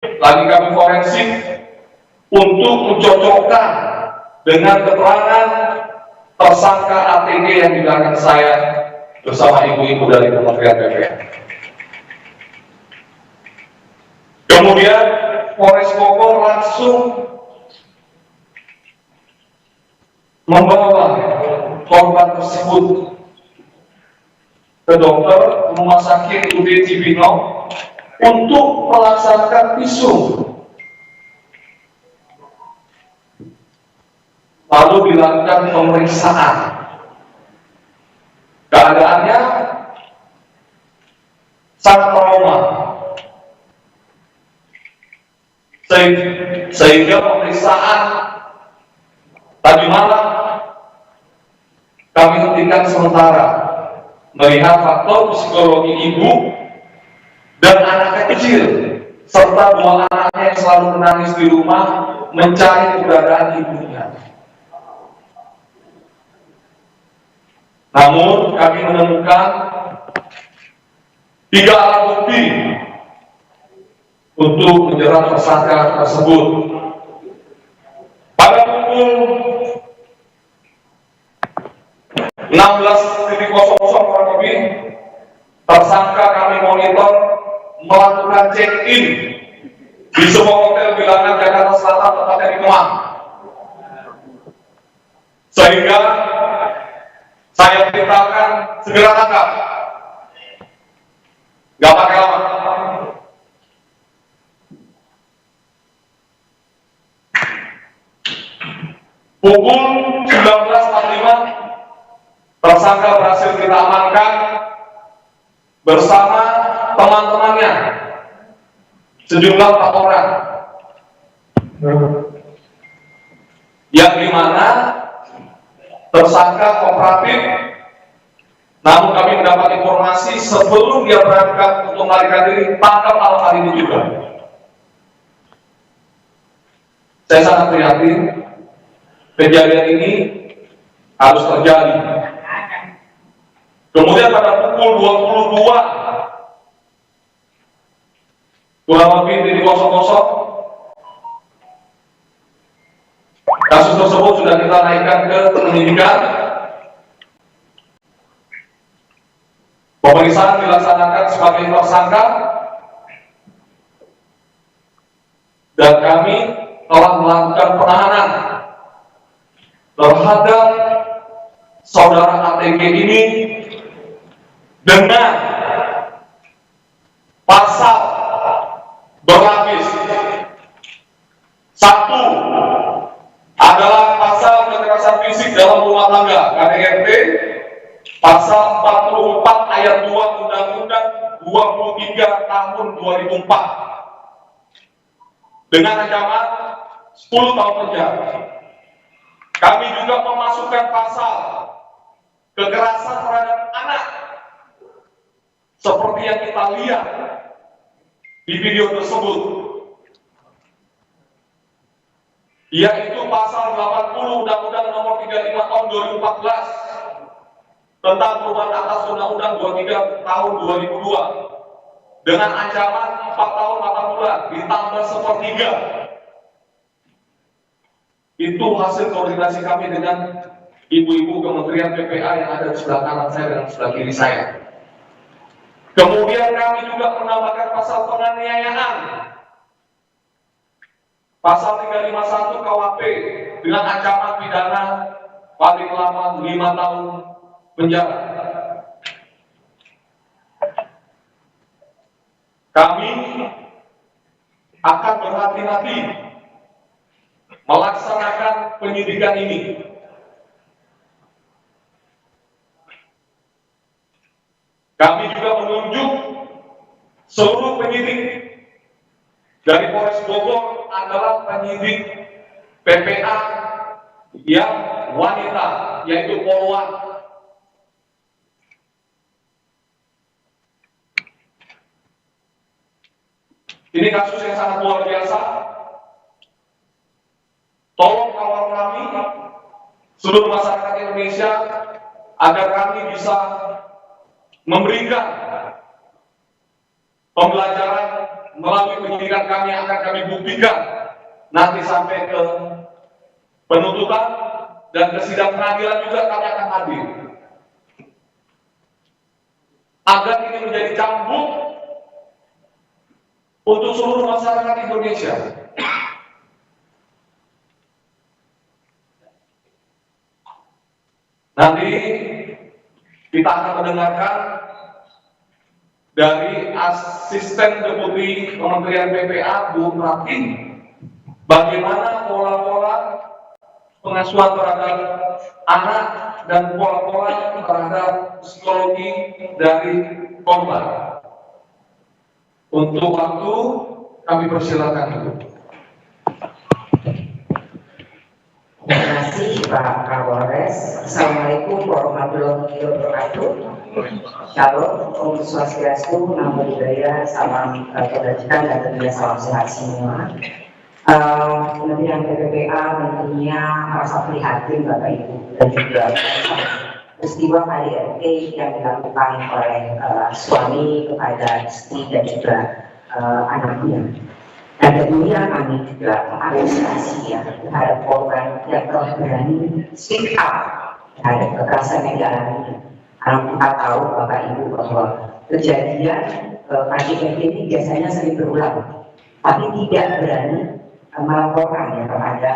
lagi kami forensik untuk mencocokkan dengan keterangan tersangka ATG yang di belakang saya bersama ibu-ibu dari Kementerian PPA. Kemudian Polres Bogor langsung membawa korban tersebut ke dokter rumah sakit UD Cibinong untuk melaksanakan visum. Lalu dilakukan pemeriksaan. Keadaannya sangat trauma, sehingga pemeriksaan tadi malam kami hentikan sementara melihat faktor psikologi ibu dan anak kecil serta dua anaknya yang selalu menangis di rumah mencari keberadaan ibunya. Namun kami menemukan 3 alat bukti untuk menjerat tersangka tersebut. Pada pukul 16.00 kurang lebih, tersangka kami monitor melakukan check-in di sebuah hotel bilangan Jakarta Selatan, tepatnya di Kemang. Sehingga saya perintahkan segera tangkap, nggak pakai lama. Pukul 19.45 tersangka berhasil kita amankan bersama teman-temannya, sejumlah 4 orang, yang dimana tersangka kooperatif. Namun kami mendapat informasi sebelum dia berangkat untuk melarikan diri, tangkap malam hari ini juga. Saya sangat prihatin kejadian ini harus terjadi. Kemudian pada pukul 22 kurang lebih di 00, kasus tersebut sudah kita naikkan ke penyidikan. Pemeriksaan dilaksanakan sebagai tersangka dan kami telah melakukan penahanan terhadap saudara ATG ini dengan pasal berlapis. 1 adalah pasal kekerasan fisik dalam rumah tangga KDRT, pasal 44 ayat 2 Undang-Undang 23 tahun 2004 dengan ancaman 10 tahun penjara. Kami juga memasukkan pasal kekerasan terhadap anak seperti yang kita lihat di video tersebut, yaitu pasal 80 Undang-Undang Nomor 35 Tahun 2014 tentang perubahan atas Undang-Undang 23 Tahun 2002 dengan ancaman 4 tahun 8 bulan ditambah 1/3. Itu hasil koordinasi kami dengan ibu-ibu Kementerian PPA yang ada di sebelah kanan saya dan sebelah kiri saya. Kemudian kami juga menambahkan pasal penganiayaan, pasal 351 KUHP dengan ancaman pidana paling lama 5 tahun penjara. Kami akan berhati-hati melaksanakan penyidikan ini. Kami juga menunjuk seluruh penyidik dari Polres Bogor adalah penyidik PPA yang wanita, yaitu Polwan. Ini kasus yang sangat luar biasa. Tolong kawal kami, seluruh masyarakat Indonesia, agar kami bisa memberikan pembelajaran melalui penyidikan kami akan kami buktikan nanti sampai ke penuntutan dan ke sidang pengadilan juga kami akan hadir. Agar ini menjadi cambuk untuk seluruh masyarakat Indonesia. Nanti kita akan mendengarkan dari Asisten Deputi Kementerian PPA Bu Pratin bagaimana pola-pola pengasuhan terhadap anak dan pola-pola terhadap psikologi dari korban. Untuk waktu kami persilakan dulu. Terima kasih Pak Kapolres. Assalamualaikum warahmatullahi wabarakatuh. Shalom, Om Swastiastu, Namo Buddhaya, salam kebajikan dan tentunya salam sehat semua. Kementerian PPPA tentunya merasa prihatin Bapak Ibu dan juga peristiwa KDRT yang dilakukan oleh suami kepada istri dan juga anaknya. Dan tentunya kami juga mengapresiasi ya terhadap korban yang telah berani speak up terhadap kekerasan yang dialami. Karena kita tahu Bapak Ibu bahwa kejadian KDRT ini biasanya sering berulang, tapi tidak berani melaporkan ya kepada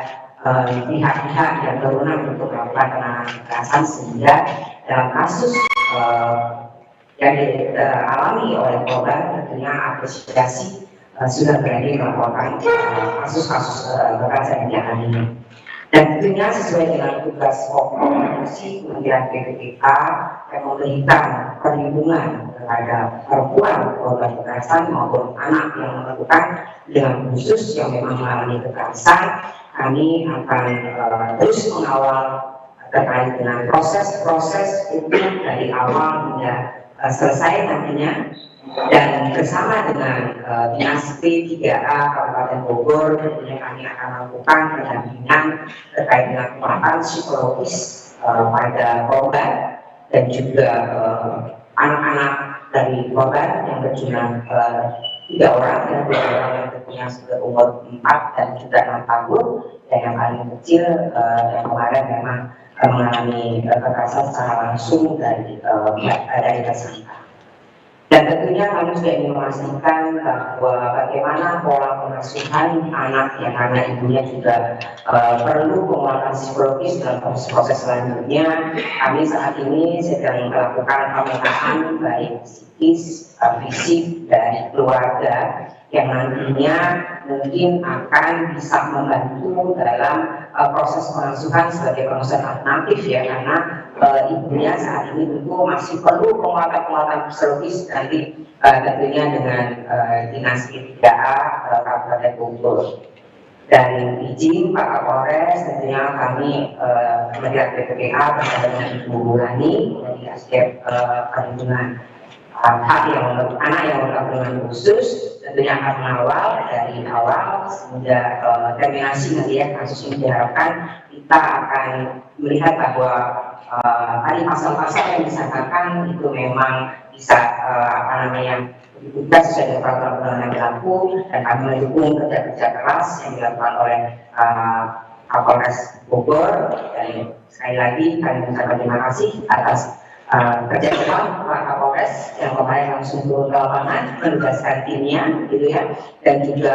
pihak-pihak yang berwenang untuk melakukan penanganan kekerasan, sehingga dalam kasus yang dialami oleh korban tentunya apresiasi sudah berani melaporkan kasus-kasus kekerasan yang dialami. Dan tentunya sesuai dengan tugas pokok fungsi Kementerian PPPA yang memberikan perlindungan terhadap perempuan korban kekerasan maupun anak yang melakukan dengan khusus yang memang mengalami kekerasan, kami akan terus mengawal terkait dengan proses-proses itu dari awal hingga selesai nantinya. Dan bersama dengan Dinas P3A Kabupaten Bogor tentunya kami akan melakukan pendampingan terkait dengan penguatan psikologis pada korban dan juga anak-anak dari korban yang berjumlah 3 orang dan 2 orang yang tentunya sudah umur 4 dan juga 6 tahun, dan yang paling kecil yang kemarin memang mengalami kekerasan secara langsung dari tersangka. Dan tentunya kami juga ingin memastikan bahwa bagaimana pola pengasuhan anak yang karena ibunya juga perlu penguatan psikologis dalam proses selanjutnya. Kami saat ini sedang melakukan pemetaan baik psikis, fisik dari keluarga yang nantinya mungkin akan bisa membantu dalam proses pengasuhan sebagai pengasuhan alternatif ya, karena ibunya saat ini tentu masih perlu penguatan psikologis nanti tentunya dengan Dinas P3A Kabupaten Bogor. Dan izin Pak Kapolres, tentunya kami Kementerian PPPA bersama dengan Ibu Rani dari aspek perlindungan hak yang anak yang berkebutuhan khusus tentunya akan mengawal dari awal sehingga terminasi nanti ya kasus ini diharapkan kita akan melihat bahwa tadi pasal-pasal yang disangkakan itu memang bisa kita sesuai dengan peraturan yang berlaku, dan kami mendukung kerja keras yang dilakukan oleh Kapolres Bogor. Dan sekali lagi kami mengucapkan terima kasih atas kerja keras Pak Kapolres yang kemarin langsung turun ke lapangan menugaskan timnya gitu ya, dan juga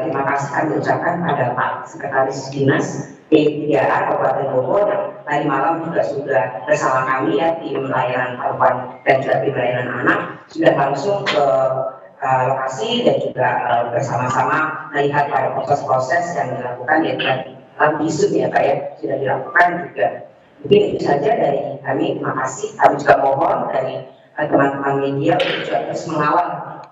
terima kasih kami ucapkan pada Pak Sekretaris Dinas P3A Kabupaten Bogor yang tadi malam juga sudah bersama kami ya, tim layanan perempuan dan juga tim layanan anak sudah langsung ke lokasi dan juga bersama-sama melihat pada proses-proses yang dilakukan ya dalam visum ya Pak ya, sudah dilakukan juga. Mungkin itu saja dari kami. Terima kasih. Kami juga mohon dari teman-teman media untuk juga terus mengawal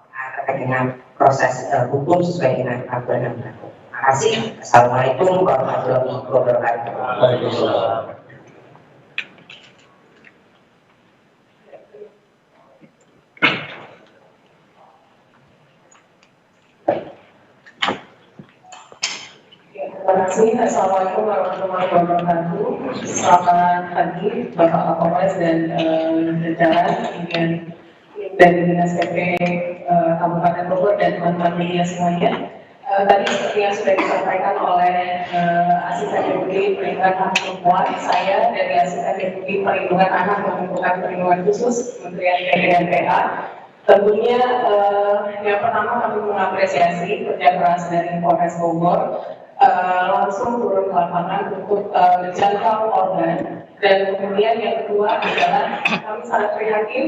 terkait dengan proses hukum sesuai dengan aturan yang berlaku. Terima kasih. Assalamualaikum warahmatullahi wabarakatuh. Waalaikumsalam. Terima kasih. Assalamualaikum warahmatullahi wabarakatuh. Selamat pagi Bapak Kapolres dan jajaran, kemudian dari Dinas PP Kabupaten Bogor dan teman-teman media semuanya. Tadi seperti yang sudah disampaikan oleh Asisten Deputi Perlindungan Hak Perempuan, saya dari Asisten Deputi Perlindungan Anak dan Perlindungan Khusus Kementerian PDNPA. Tentunya yang pertama kami mengapresiasi kerja keras dari Polres Bogor langsung turun ke lapangan untuk menjangkau korban, dan kemudian yang kedua adalah kami sangat prihatin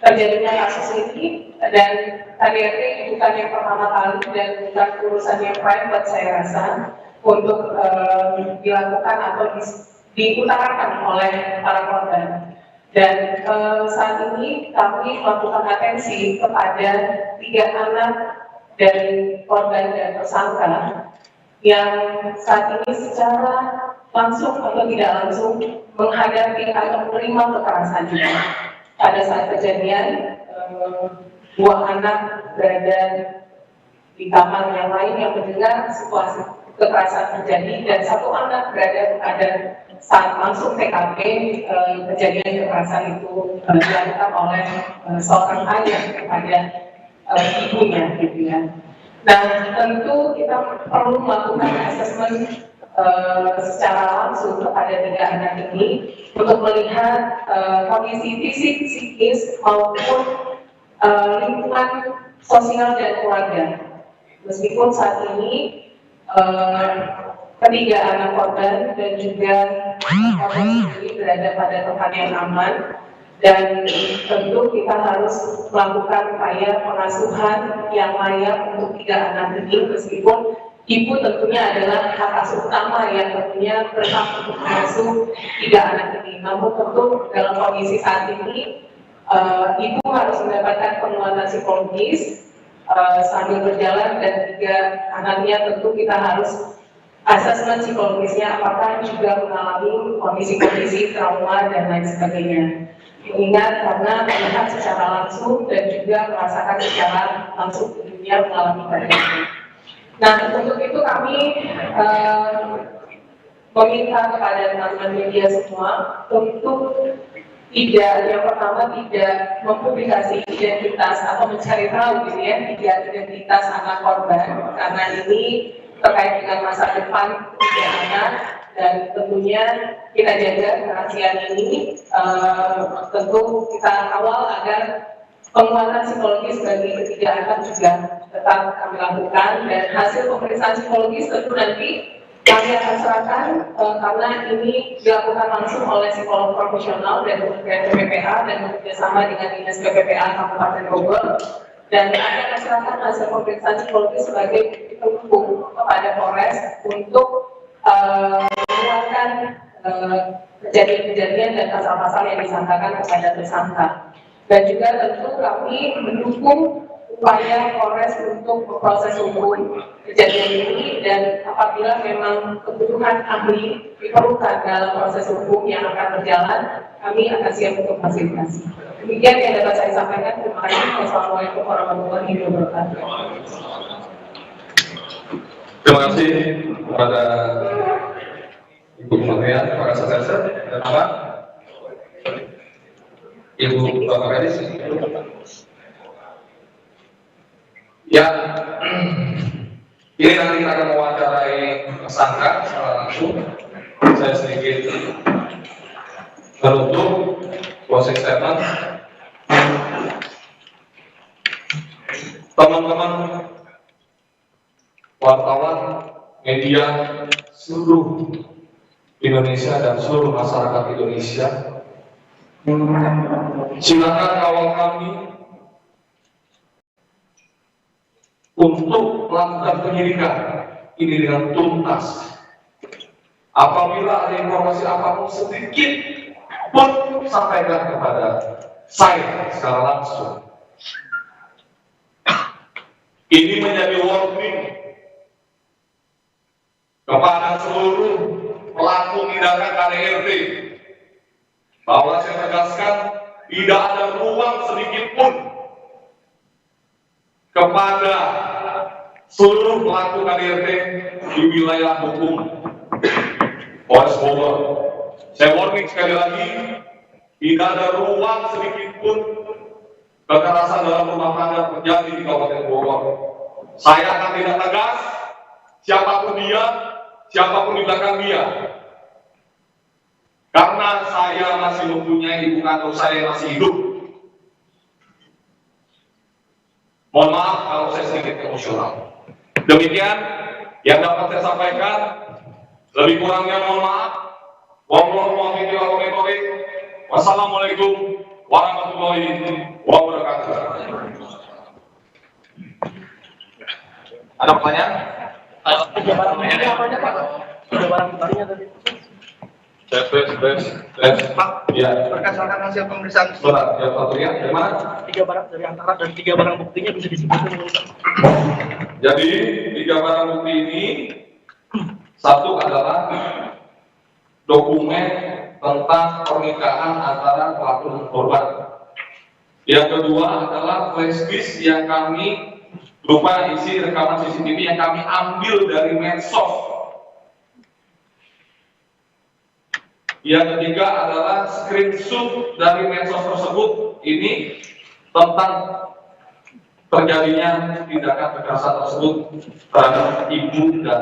terjadinya kasus ini, dan KDRT bukan yang pertama kali dan bukan urusan yang private saya rasa untuk dilakukan atau diutarakan oleh para korban. Dan saat ini kami melakukan atensi kepada 3 anak dari korban dan tersangka yang saat ini secara langsung atau tidak langsung menghadapi atau menerima kekerasan juga. Pada saat kejadian, 2 anak berada di kamar yang lain yang mendengar situasi kekerasan terjadi, dan 1 anak berada pada saat langsung TKP kejadian kekerasan itu dilakukan oleh seorang ayah kepada ibunya, gitu ya. Nah, tentu kita perlu melakukan asesmen secara langsung kepada 3 anak ini untuk melihat kondisi fisik, psikis maupun lingkungan sosial dan keluarga. Meskipun saat ini ketiga anak korban dan juga korban sendiri berada pada tempat yang aman, dan tentu kita harus melakukan upaya pengasuhan yang layak untuk 3 anak ini, meskipun ibu tentunya adalah hak asuh utama yang tentunya berhak untuk mengasuh 3 anak ini. Namun tentu dalam kondisi saat ini ibu harus mendapatkan penguatan psikologis sambil berjalan, dan 3 anaknya tentu kita harus asesmen psikologisnya apakah juga mengalami kondisi-kondisi trauma dan lain sebagainya. Mengingat karena melihat secara langsung dan juga merasakan secara langsung dunia mengalami kejadian. Nah, untuk itu kami meminta kepada teman-teman media semua untuk tidak, yang pertama tidak mempublikasi identitas atau mencari tahu gitu ya, identitas anak korban, karena ini terkait dengan masa depan 3 anak, dan tentunya kita jaga kerahasiaan ini. Tentu kita kawal agar penguatan psikologis bagi ketiga anak juga tetap kami lakukan, dan hasil pemeriksaan psikologis tentu nanti kami akan serahkan karena ini dilakukan langsung oleh psikolog profesional dari Kementerian PPPA dan bekerjasama dengan Dinas PPPA Kabupaten Bogor, dan kami akan serahkan hasil pemeriksaan psikologis sebagai pendukung kepada Polres untuk menguatkan kejadian-kejadian dan pasal-pasal yang disangkakan kepada tersangka. Dan juga tentu kami mendukung upaya Polres untuk memproses hukum kejadian ini, dan apabila memang kebutuhan ahli diperlukan dalam proses hukum yang akan berjalan, kami akan siap untuk fasilitasi. Demikian yang dapat saya sampaikan. Terima kasih. Wassalamualaikum warahmatullahi wabarakatuh. Terima kasih kepada Ibu Kementerian, para sekretar dan Bapak, Ibu Bapak Kadis. Ya, ini nanti kita akan mewawancarai tersangka secara langsung. Saya sedikit menutup closing statement. Teman-teman wartawan, media, seluruh Indonesia dan seluruh masyarakat Indonesia, silakan kawal kami untuk melakukan penyidikan ini dengan tuntas. Apabila ada informasi apapun sedikit pun, sampaikan kepada saya secara langsung. Ini menjadi warning kepada seluruh pelaku tindakan KDRT bahwa saya tegaskan tidak ada ruang sedikit pun kepada seluruh pelaku KDRT di wilayah hukum Polres Bogor. Saya warning sekali lagi, tidak ada ruang sedikit pun kekerasan dalam rumah tangga terjadi di Kabupaten Bogor. Saya akan tindak tegas, siapapun dia, siapapun di belakang dia. Karena saya masih mempunyai ibu kandung saya yang masih hidup. Mohon maaf kalau saya sedikit emosional. Demikian yang dapat saya sampaikan. Lebih kurangnya mohon maaf. Wassalamualaikum warahmatullahi wabarakatuh. Ada pertanyaan? Tiga barang buktinya apa aja Pak? Tiga barang buktinya tadi. Tes. Ya. Berdasarkan hasil pemeriksaan Sebentar, yang satu ya, dari mana? tiga barang dari antara dan tiga barang buktinya bisa disebutkan Pak. Jadi, 3 barang bukti ini, satu adalah dokumen tentang pernikahan antara pelaku dan korban. Yang kedua adalah flash disk yang kami berupa isi rekaman CCTV yang kami ambil dari medsos. Yang ketiga adalah screenshot dari medsos tersebut ini tentang terjadinya tindakan kekerasan tersebut terhadap ibu dan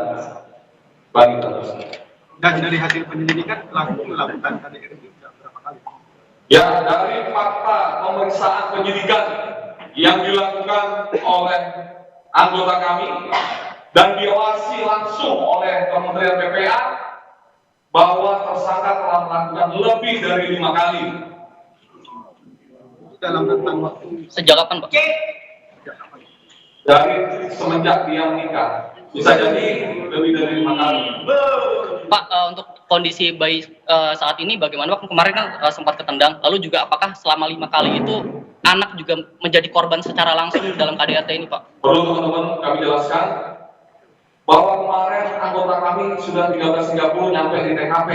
balita tersebut. Dan dari hasil penyelidikan pelaku melakukan KDRT berapa kali? Ya, dari fakta pemeriksaan penyidikan yang dilakukan oleh anggota kami dan diawasi langsung oleh Kementerian PPA bahwa tersangka telah melakukan lebih dari 5 kali. Dalam rentang waktu Sejak kapan, Pak? Dari semenjak dia menikah, bisa jadi lebih dari 5 kali. Pak, untuk kondisi bayi saat ini bagaimana, Pak? Kemarin kan sempat ketendang, lalu juga apakah selama 5 kali itu anak juga menjadi korban secara langsung dalam KDRT ini, Pak? Perlu teman-teman kami jelaskan bahwa kemarin anggota kami sudah 13.30 nyampe di TKP.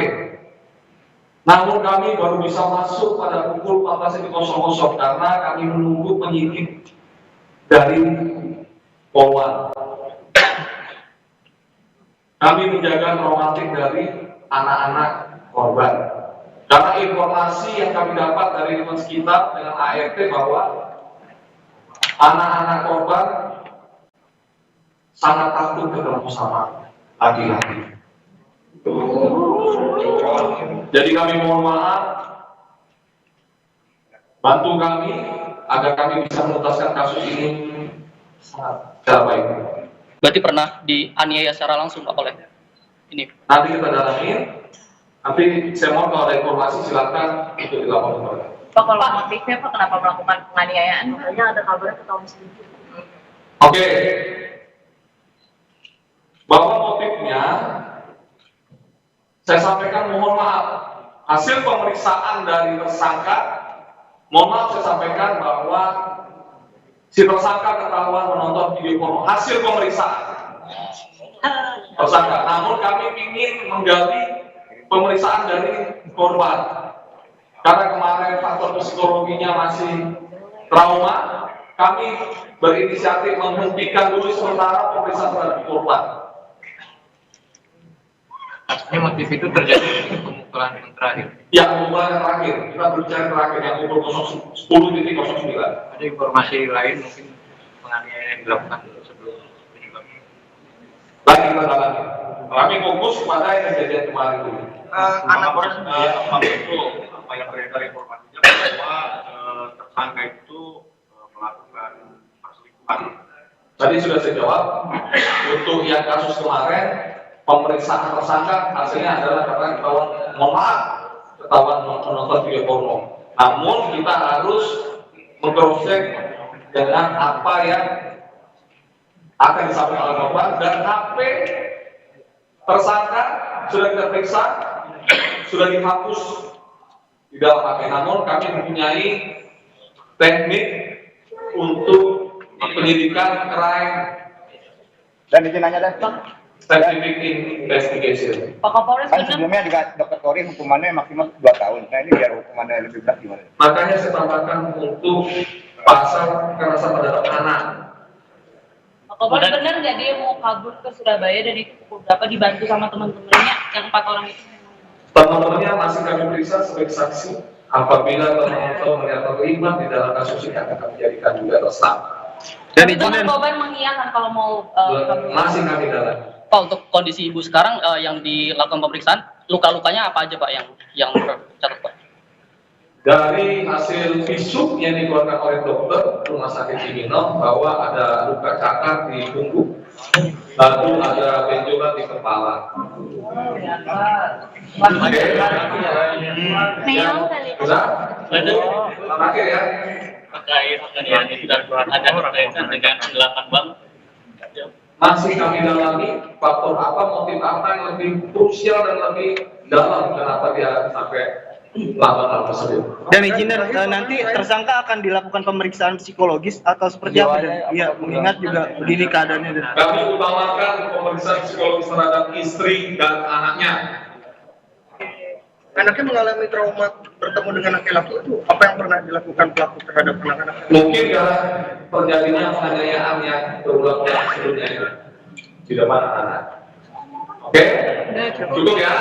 Namun kami baru bisa masuk pada pukul 14.00 karena kami menunggu penyidik dari Polwan. Kami menjaga traumatik dari anak-anak korban. Karena informasi yang kami dapat dari teman sekitar dengan ART bahwa anak-anak korban sangat takut ketemu sama laki-laki. Jadi kami mohon maaf, bantu kami agar kami bisa menuntaskan kasus ini secara baik. Berarti pernah dianiaya secara langsung, Pak, oleh ini? Nanti kita dalamin. Nanti saya mohon kalau ada informasi silakan untuk dilaporkan. Pak, kalau motifnya Pak kenapa melakukan penganiayaan? Makanya ada kabarnya ketahuan sedikit. Oke. Bahwa motifnya saya sampaikan mohon maaf. Hasil pemeriksaan dari tersangka, mohon maaf saya sampaikan bahwa si tersangka ketahuan menonton video porno. Hasil pemeriksaan tersangka. Namun kami ingin menggali pemeriksaan dari korban. Karena kemarin faktor psikologinya masih trauma, kami berinisiatif menghentikan dulu sementara pemeriksaan terhadap korban. Ini motif itu terjadi di pemukulan yang terakhir. Ya, pemukulan yang terakhir. Kita berbicara terakhir yang pukul 10.09. Ada informasi lain mungkin penganiayaan yang dilakukan sebelum penyebab. Lagi kita dalami. Kami fokus pada yang kejadian kemarin dulu. anak Apa itu apa yang beredar informasinya bahwa tersangka itu melakukan perselingkuhan. Tadi sudah saya jawab. Untuk yang kasus kemarin, pemeriksaan tersangka hasilnya adalah karena ketahuan ketahuan menonton video porno. Namun kita harus mengcross-check dengan apa yang akan disampaikan oleh korban dan HP tersangka sudah kita periksa, sudah dihapus di dalam HP. Namun kami mempunyai teknik untuk penyidikan crime Dan izin nanya deh, scientific investigation. Pak Kapolres kan benar sebelumnya juga Dr. Tori hukumannya maksimal 2 tahun. Nah ini biar hukumannya lebih berat gimana? Makanya saya tambahkan untuk pasal kekerasan terhadap anak. Pak Kapolres benar nggak dia mau kabur ke Surabaya dan itu pukul berapa dibantu sama teman-temannya yang 4 orang itu? Teman-temannya masih kami periksa sebagai saksi Apabila termohon ternyata terlibat di dalam kasus ini akan kami jadikan juga tersangka. Dan Itu kan izin korban mengiyakan kalau mau kabur. Masih kami dalam. Pak, untuk kondisi ibu sekarang yang dilakukan pemeriksaan, luka-lukanya apa aja Pak yang tercatat Pak? Dari hasil visum yang dikeluarkan oleh dokter Rumah Sakit Cibinong bahwa ada luka cakar di punggung, lalu ada benjolan di kepala. Oke. Meong kali. Sudah? Terakhir ya. terkait dengan ada berkaitan dengan 8 bank. Masih kami dalami faktor apa, motif apa yang lebih krusial dan lebih dalam kenapa dia sampai melakukan hal tersebut. dan izin nanti tersangka akan dilakukan pemeriksaan psikologis atau seperti apa? Iya, mengingat juga begini keadaannya. Kami utamakan pemeriksaan psikologis terhadap istri dan anaknya. Anaknya mengalami trauma bertemu dengan laki-laki itu, apa yang pernah dilakukan pelaku terhadap anak-anak? Mungkin karena terjadinya penganiayaan yang berulang-ulang sebelumnya itu di depan anak-anak. Oke, cukup ya.